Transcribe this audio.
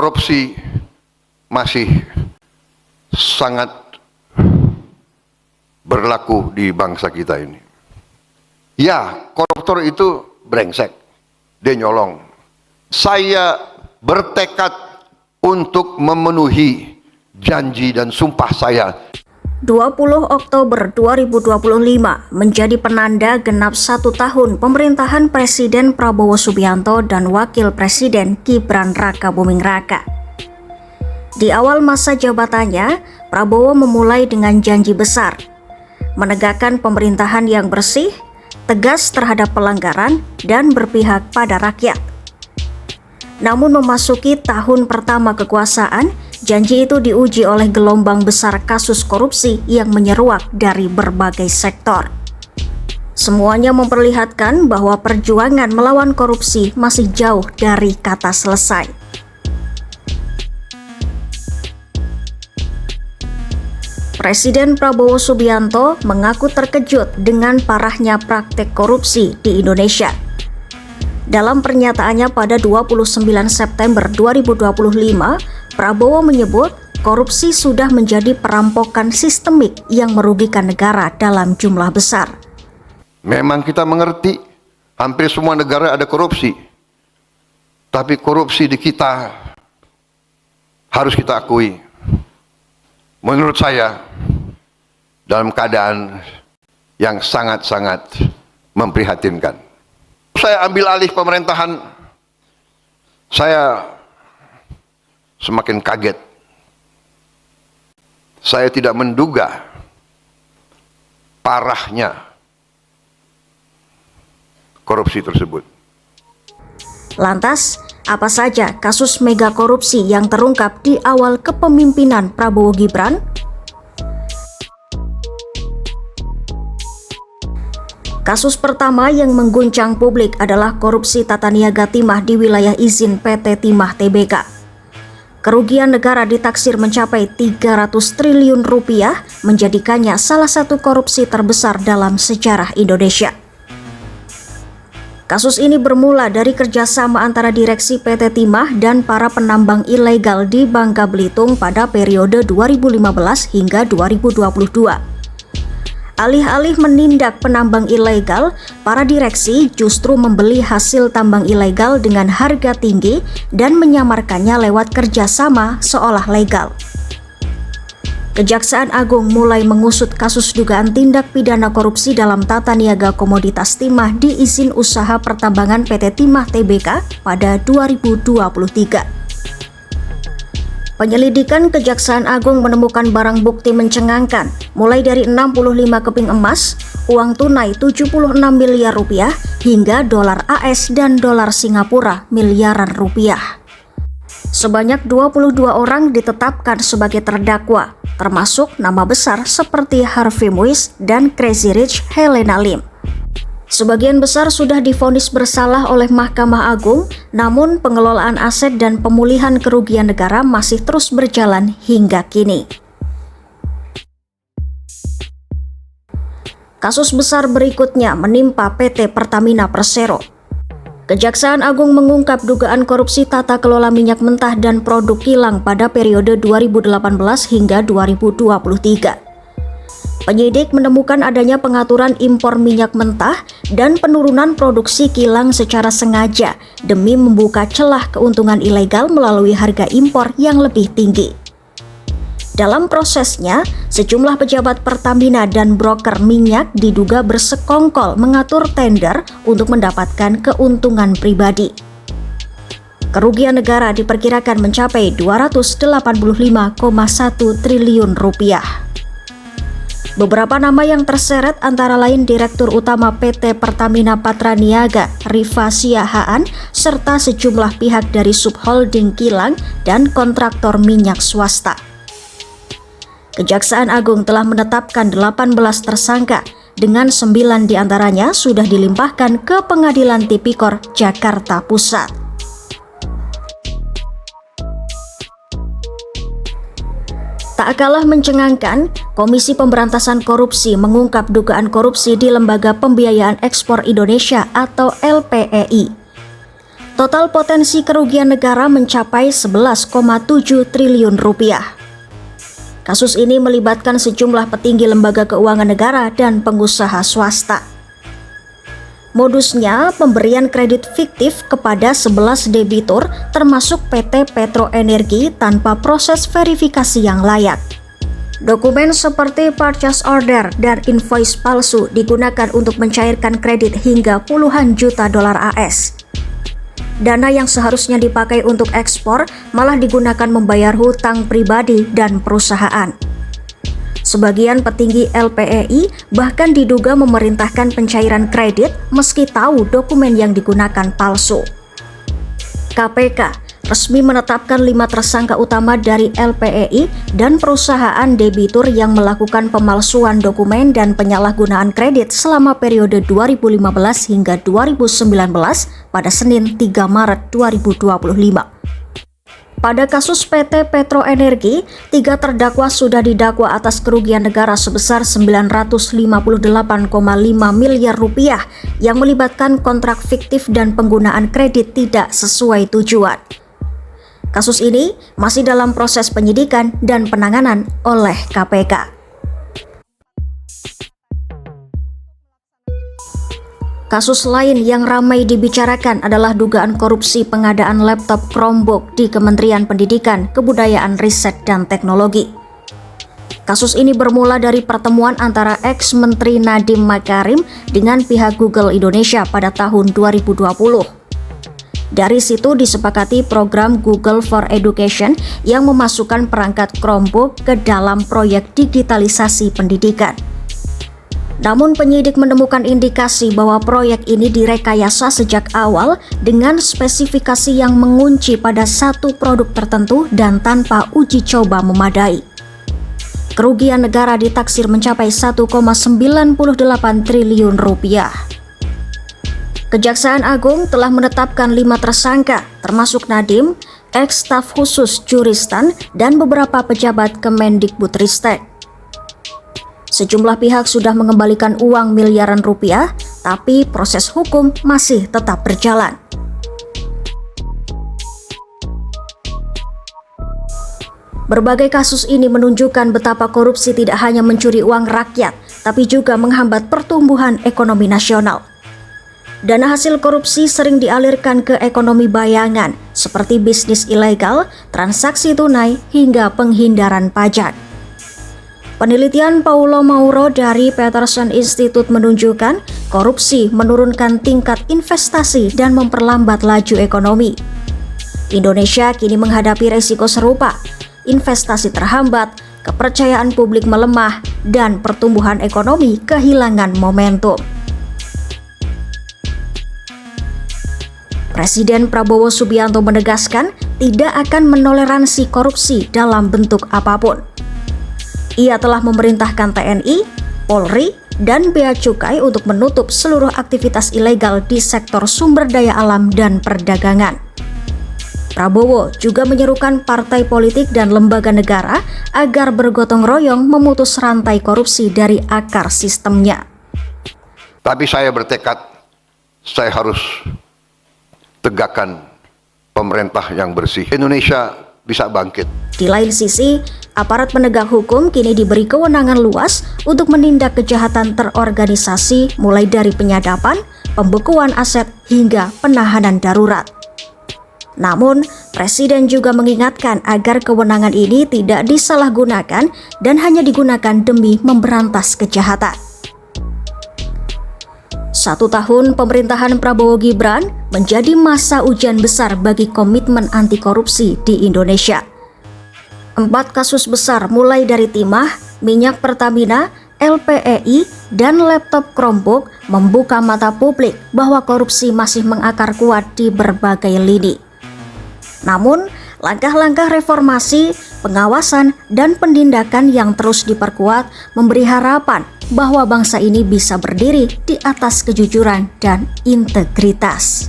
korupsi masih sangat berlaku di bangsa kita ini. Ya, koruptor itu brengsek, dia nyolong. Saya bertekad untuk memenuhi janji dan sumpah saya. 20 Oktober 2025 menjadi penanda genap 1 tahun pemerintahan Presiden Prabowo Subianto dan Wakil Presiden Gibran Rakabuming Raka. Di awal masa jabatannya, Prabowo memulai dengan janji besar, menegakkan pemerintahan yang bersih, tegas terhadap pelanggaran, dan berpihak pada rakyat. Namun memasuki tahun pertama kekuasaan, janji itu diuji oleh gelombang besar kasus korupsi yang menyeruak dari berbagai sektor. Semuanya memperlihatkan bahwa perjuangan melawan korupsi masih jauh dari kata selesai. Presiden Prabowo Subianto mengaku terkejut dengan parahnya praktek korupsi di Indonesia. Dalam pernyataannya pada 29 September 2025, Prabowo menyebut korupsi sudah menjadi perampokan sistemik yang merugikan negara dalam jumlah besar. Memang kita mengerti hampir semua negara ada korupsi. Tapi korupsi di kita harus kita akui, menurut saya, dalam keadaan yang sangat-sangat memprihatinkan. Saya ambil alih pemerintahan, saya semakin kaget. Saya tidak menduga parahnya korupsi tersebut. Lantas, apa saja kasus mega korupsi yang terungkap di awal kepemimpinan Prabowo Gibran? Kasus pertama yang mengguncang publik adalah korupsi tata niaga timah di wilayah izin PT Timah Tbk. Kerugian negara ditaksir mencapai 300 triliun rupiah, menjadikannya salah satu korupsi terbesar dalam sejarah Indonesia. Kasus ini bermula dari kerjasama antara direksi PT Timah dan para penambang ilegal di Bangka Belitung pada periode 2015 hingga 2022. Alih-alih menindak penambang ilegal, para direksi justru membeli hasil tambang ilegal dengan harga tinggi dan menyamarkannya lewat kerjasama seolah legal. Kejaksaan Agung mulai mengusut kasus dugaan tindak pidana korupsi dalam tata niaga komoditas timah di izin usaha pertambangan PT Timah Tbk pada 2023. Penyelidikan Kejaksaan Agung menemukan barang bukti mencengangkan, mulai dari 65 keping emas, uang tunai 76 miliar rupiah, hingga dolar AS dan dolar Singapura miliaran rupiah. Sebanyak 22 orang ditetapkan sebagai terdakwa, termasuk nama besar seperti Harvey Muiz dan Crazy Rich Helena Lim. Sebagian besar sudah divonis bersalah oleh Mahkamah Agung, namun pengelolaan aset dan pemulihan kerugian negara masih terus berjalan hingga kini. Kasus besar berikutnya menimpa PT Pertamina Persero. Kejaksaan Agung mengungkap dugaan korupsi tata kelola minyak mentah dan produk kilang pada periode 2018 hingga 2023. Penyidik menemukan adanya pengaturan impor minyak mentah dan penurunan produksi kilang secara sengaja demi membuka celah keuntungan ilegal melalui harga impor yang lebih tinggi. Dalam prosesnya, sejumlah pejabat Pertamina dan broker minyak diduga bersekongkol mengatur tender untuk mendapatkan keuntungan pribadi. Kerugian negara diperkirakan mencapai 285,1 triliun rupiah. Beberapa nama yang terseret antara lain Direktur Utama PT Pertamina Patraniaga, Rifa Siahaan, serta sejumlah pihak dari subholding kilang dan kontraktor minyak swasta. Kejaksaan Agung telah menetapkan 18 tersangka, dengan 9 diantaranya sudah dilimpahkan ke Pengadilan Tipikor Jakarta Pusat. Tak kalah mencengangkan, Komisi Pemberantasan Korupsi mengungkap dugaan korupsi di Lembaga Pembiayaan Ekspor Indonesia atau LPEI. Total potensi kerugian negara mencapai 11,7 triliun rupiah. Kasus ini melibatkan sejumlah petinggi lembaga keuangan negara dan pengusaha swasta. Modusnya pemberian kredit fiktif kepada 11 debitur termasuk PT Petro Energi tanpa proses verifikasi yang layak. Dokumen seperti purchase order dan invoice palsu digunakan untuk mencairkan kredit hingga puluhan juta dolar AS. Dana yang seharusnya dipakai untuk ekspor malah digunakan membayar hutang pribadi dan perusahaan. Sebagian petinggi LPEI bahkan diduga memerintahkan pencairan kredit meski tahu dokumen yang digunakan palsu. KPK resmi menetapkan 5 tersangka utama dari LPEI dan perusahaan debitur yang melakukan pemalsuan dokumen dan penyalahgunaan kredit selama periode 2015 hingga 2019 pada Senin 3 Maret 2025. Pada kasus PT Petro Energi, 3 terdakwa sudah didakwa atas kerugian negara sebesar 958,5 miliar rupiah yang melibatkan kontrak fiktif dan penggunaan kredit tidak sesuai tujuan. Kasus ini masih dalam proses penyidikan dan penanganan oleh KPK. Kasus lain yang ramai dibicarakan adalah dugaan korupsi pengadaan laptop Chromebook di Kementerian Pendidikan, Kebudayaan, Riset, dan Teknologi. Kasus ini bermula dari pertemuan antara ex-Menteri Nadiem Makarim dengan pihak Google Indonesia pada tahun 2020. Dari situ disepakati program Google for Education yang memasukkan perangkat Chromebook ke dalam proyek digitalisasi pendidikan. Namun penyidik menemukan indikasi bahwa proyek ini direkayasa sejak awal dengan spesifikasi yang mengunci pada satu produk tertentu dan tanpa uji coba memadai. Kerugian negara ditaksir mencapai 1,98 triliun rupiah. Kejaksaan Agung telah menetapkan 5 tersangka, termasuk Nadiem, ex-staf khusus Juristan, dan beberapa pejabat Kemendikbudristek. Sejumlah pihak sudah mengembalikan uang miliaran rupiah, tapi proses hukum masih tetap berjalan. Berbagai kasus ini menunjukkan betapa korupsi tidak hanya mencuri uang rakyat, tapi juga menghambat pertumbuhan ekonomi nasional. Dana hasil korupsi sering dialirkan ke ekonomi bayangan, seperti bisnis ilegal, transaksi tunai, hingga penghindaran pajak. Penelitian Paulo Mauro dari Peterson Institute menunjukkan korupsi menurunkan tingkat investasi dan memperlambat laju ekonomi. Indonesia kini menghadapi resiko serupa, investasi terhambat, kepercayaan publik melemah, dan pertumbuhan ekonomi kehilangan momentum. Presiden Prabowo Subianto menegaskan tidak akan menoleransi korupsi dalam bentuk apapun. Ia telah memerintahkan TNI, Polri, dan Bea Cukai untuk menutup seluruh aktivitas ilegal di sektor sumber daya alam dan perdagangan. Prabowo juga menyerukan partai politik dan lembaga negara agar bergotong royong memutus rantai korupsi dari akar sistemnya. Tapi saya bertekad, saya harus tegakkan pemerintah yang bersih. Indonesia bisa bangkit. Di lain sisi, aparat penegak hukum kini diberi kewenangan luas untuk menindak kejahatan terorganisasi mulai dari penyadapan, pembekuan aset, hingga penahanan darurat. Namun, Presiden juga mengingatkan agar kewenangan ini tidak disalahgunakan dan hanya digunakan demi memberantas kejahatan. 1 tahun pemerintahan Prabowo Gibran menjadi masa ujian besar bagi komitmen anti korupsi di Indonesia. 4 kasus besar mulai dari timah, minyak Pertamina, LPEI, dan laptop Chromebook membuka mata publik bahwa korupsi masih mengakar kuat di berbagai lini. Namun, langkah-langkah reformasi, pengawasan, dan penindakan yang terus diperkuat memberi harapan bahwa bangsa ini bisa berdiri di atas kejujuran dan integritas.